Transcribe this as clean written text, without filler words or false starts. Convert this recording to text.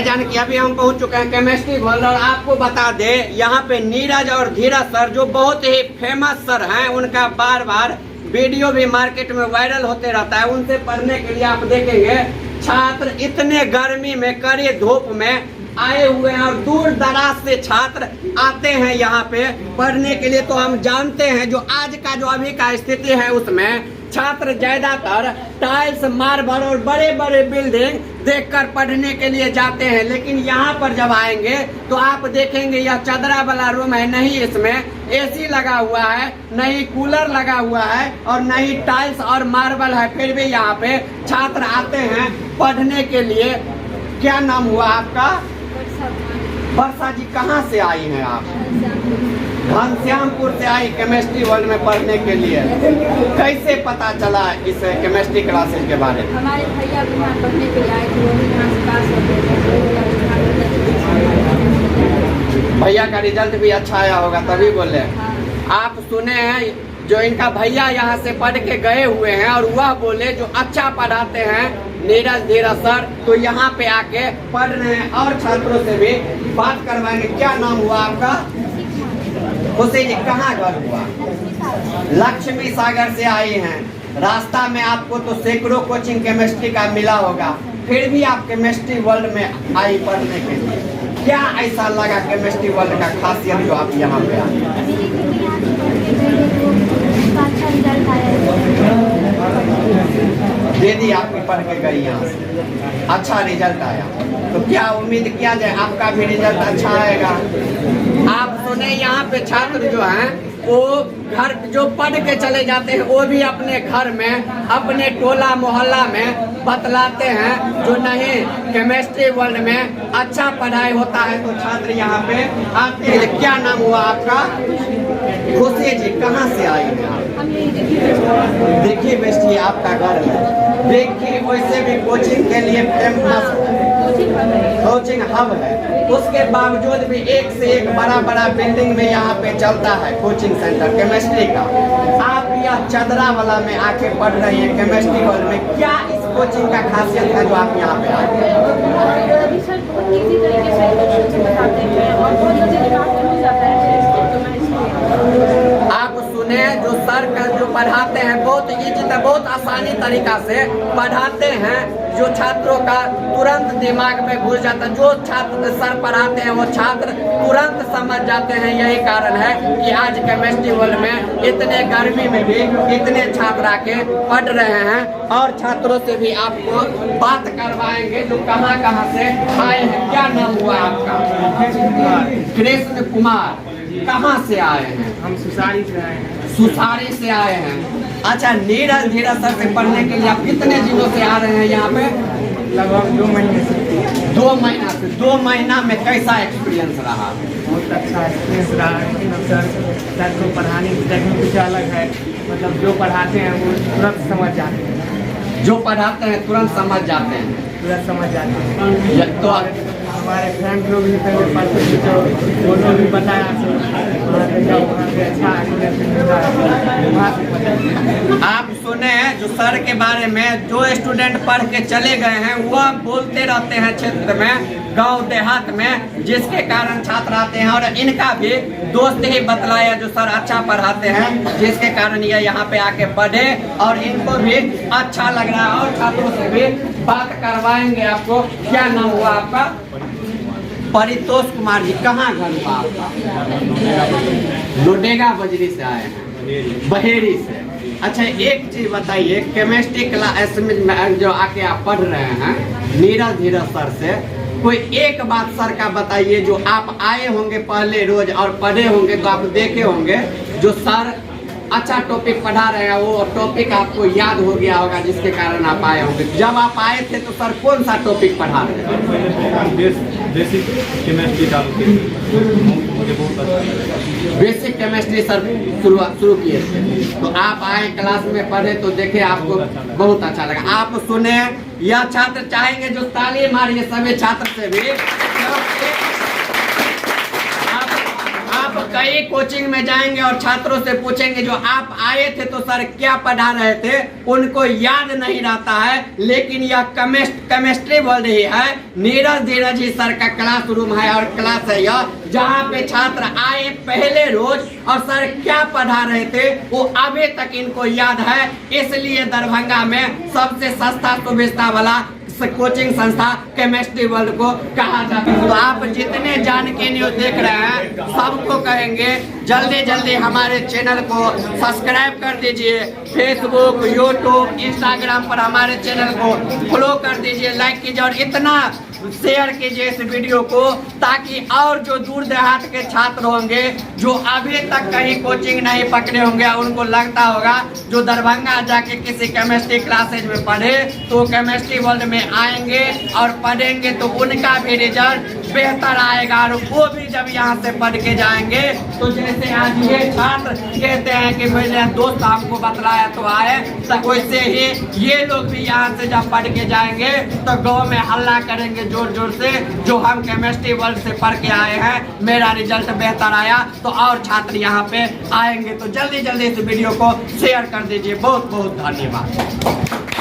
जान कि अभी हम पहुंच चुके हैं केमिस्ट्री हॉल और आपको बता दे यहाँ पे नीरज और धीरज सर जो बहुत ही फेमस सर हैं, उनका बार बार वीडियो भी मार्केट में वायरल होते रहता है। उनसे पढ़ने के लिए आप देखेंगे छात्र इतने गर्मी में कड़े धूप में आए हुए हैं और दूर दराज से छात्र आते हैं यहाँ पे पढ़ने के लिए। तो हम जानते हैं जो आज का जो अभी का स्थिति है उसमें छात्र ज्यादातर टाइल्स, मार्बल और बड़े बड़े बिल्डिंग देखकर पढ़ने के लिए जाते हैं, लेकिन यहाँ पर जब आएंगे तो आप देखेंगे यह चदरा वाला रूम है, नहीं इसमें एसी लगा हुआ है, नहीं कूलर लगा हुआ है और नहीं टाइल्स और मार्बल है, फिर भी यहाँ पे छात्र आते हैं पढ़ने के लिए। क्या नाम हुआ आपका? वर्षा जी। कहाँ से आई हैं आप? घनश्यामपुर से आई केमिस्ट्री वर्ल्ड में पढ़ने के लिए। कैसे पता चला इस केमिस्ट्री क्लासेस के बारे में? हमारे भैया भी यहाँ पढ़ने के लिए आए थे, वो भी यहाँ से पास हो गए। भैया का रिजल्ट भी अच्छा आया होगा तभी बोले। आप सुने हैं जो इनका भैया यहाँ से पढ़ के गए हुए हैं और वह बोले जो अच्छा पढ़ाते हैं नीरज धीरज सर, तो यहाँ पे आके पढ़ रहे हैं और छात्रों से भी बात करवाएंगे। क्या नाम हुआ आपका? खुशी जी। कहाँ घर हुआ? लक्ष्मी सागर से आई हैं। रास्ता में आपको तो सैकड़ों कोचिंग केमिस्ट्री का मिला होगा, फिर भी आप केमिस्ट्री वर्ल्ड में आई पढ़ने के लिए। क्या ऐसा लगा केमिस्ट्री वर्ल्ड का खासियत जो आप यहाँ पे आए? दीदी आपकी पढ़ के गई यहाँ से, अच्छा रिजल्ट आया, तो क्या उम्मीद किया जाए आपका भी रिजल्ट अच्छा आएगा? आप सुने यहाँ पे छात्र जो हैं वो घर जो पढ़ के चले जाते हैं वो भी अपने घर में अपने टोला मोहल्ला में बतलाते हैं जो नहीं केमिस्ट्री वर्ल्ड में अच्छा पढ़ाई होता है, तो छात्र यहाँ पे आते हैं। क्या नाम हुआ आपका? खुशी जी। कहाँ से आई हैं आप? देखिए बेस्टी आपका घर है, देखिए वैसे भी कोचिंग के लिए फेमस कोचिंग हब है, उसके बावजूद भी एक से एक बड़ा बड़ा बिल्डिंग में यहाँ पे चलता है कोचिंग सेंटर केमिस्ट्री का। आप यह चदरा वाला में आके पढ़ रही हैं केमिस्ट्री वर्ल्ड में, क्या इस कोचिंग का खासियत है जो आप यहाँ पे आए? सर बहुत इजी तरीके से बताते हैं और बहुत जल्दी दिमाग में हो जाता है। आप सुने जो सर का जो पढ़ाते हैं बहुत इजी, बहुत आसानी तरीका से पढ़ाते हैं, जो छात्रों का तुरंत दिमाग में घुस जाता है। जो छात्र सर पढ़ाते हैं वो छात्र तुरंत समझ जाते हैं। यही कारण है कि आज केमिस्ट्री वर्ल्ड में इतने गर्मी में भी इतने छात्र आके पढ़ रहे हैं और छात्रों से भी आपको बात करवाएंगे जो कहाँ कहाँ से आए हैं। क्या नाम हुआ आपका? कृष्ण कुमार। कहाँ से आए हैं? हम सुसारी से आए हैं। सुसारी से आए हैं। अच्छा, नीरज धीरज सर से पढ़ने के लिए आप कितने दिनों से आ रहे हैं यहाँ पे? लगभग 2 महीने से। 2 महीना से। 2 महीना में कैसा एक्सपीरियंस रहा? बहुत अच्छा एक्सपीरियंस रहा है। सर को पढ़ाने की टेक्निक कुछ अलग है, मतलब जो पढ़ाते हैं वो तुरंत समझ जाते हैं। जो पढ़ाते हैं तुरंत समझ जाते हैं। तुरंत समझ जाते हैं। तो हमारे फ्रेंड लोग भी पहले पढ़ते थे तो वो लोग भी बताया आप सुने जो सर के बारे में, जो स्टूडेंट पढ़ के चले गए हैं वह बोलते रहते हैं क्षेत्र में, गांव देहात में, जिसके कारण छात्र आते हैं। और इनका भी दोस्त ही बतलाया जो सर अच्छा पढ़ाते हैं, जिसके कारण ये यहाँ पे आके पढ़े और इनको भी अच्छा लग रहा है। और छात्रों से भी बात करवाएंगे आपको। क्या नाम हुआ आपका? परितोष कुमार जी। कहाँ घर हुआ आपका? लोडेगा बजरी से आए हैं, बहेरी से। अच्छा, एक चीज बताइए, केमिस्ट्री क्लास में जो आके आप पढ़ रहे हैं नीरज धीरज सर से, कोई एक बात सर का बताइए जो आप आए होंगे पहले रोज और पढ़े होंगे तो आप देखे होंगे जो सर अच्छा टॉपिक पढ़ा रहे हैं वो टॉपिक आपको याद हो गया होगा, जिसके कारण आप आए होंगे। जब आप आए थे तो सर कौन सा टॉपिक पढ़ा रहे थे? बेसिक केमिस्ट्री का मुझे बहुत अच्छा। बेसिक केमिस्ट्री सर शुरू किए थे, तो आप आए क्लास में पढ़े तो देखे आपको बहुत अच्छा लगा। आप सुने, यह छात्र चाहेंगे जो ताली मारिए सभी छात्र से भी। आप कई कोचिंग में जाएंगे और छात्रों से पूछेंगे जो आप आए थे तो सर क्या पढ़ा रहे थे, उनको याद नहीं रहता है। लेकिन यह केमिस्ट्री वर्ल्ड ही है, नीरज धीरज ही सर का क्लासरूम है और क्लास है यह, जहाँ पे छात्र आए पहले रोज और सर क्या पढ़ा रहे थे वो अभी तक इनको याद है। इसलिए दरभंगा में सबसे सस्ता सुविधा वाला कोचिंग संस्था केमिस्ट्री वर्ल्ड को कहा जाता है। तो आप जितने जान के न्यूज देख रहे हैं सबको कहेंगे जल्दी जल्दी हमारे चैनल को सब्सक्राइब कर दीजिए। फेसबुक, यूट्यूब, इंस्टाग्राम पर हमारे चैनल को फॉलो कर दीजिए, लाइक कीजिए और इतना शेयर कीजिए इस वीडियो को, ताकि और जो दूर देहात के छात्र होंगे जो अभी तक कहीं कोचिंग नहीं पकड़े होंगे, उनको लगता होगा जो दरभंगा जाके किसी केमिस्ट्री क्लासेज में पढ़े तो केमिस्ट्री वर्ल्ड में आएंगे और पढ़ेंगे तो उनका भी रिजल्ट बेहतर आएगा और वो भी जब यहाँ से पढ़ के जाएंगे तो जैसे आज ये छात्र कहते हैं कि मेरे दोस्त हमको बतलाया तो आए, तो वैसे ही ये लोग भी यहाँ से जब पढ़ के जाएंगे तो गाँव में हल्ला करेंगे जोर जोर से जो हम केमिस्ट्री वर्ल्ड से पढ़ के आए हैं, मेरा रिजल्ट बेहतर आया, तो और छात्र यहाँ पे आएंगे। तो जल्दी जल्दी इस वीडियो को शेयर कर दीजिए। बहुत बहुत धन्यवाद।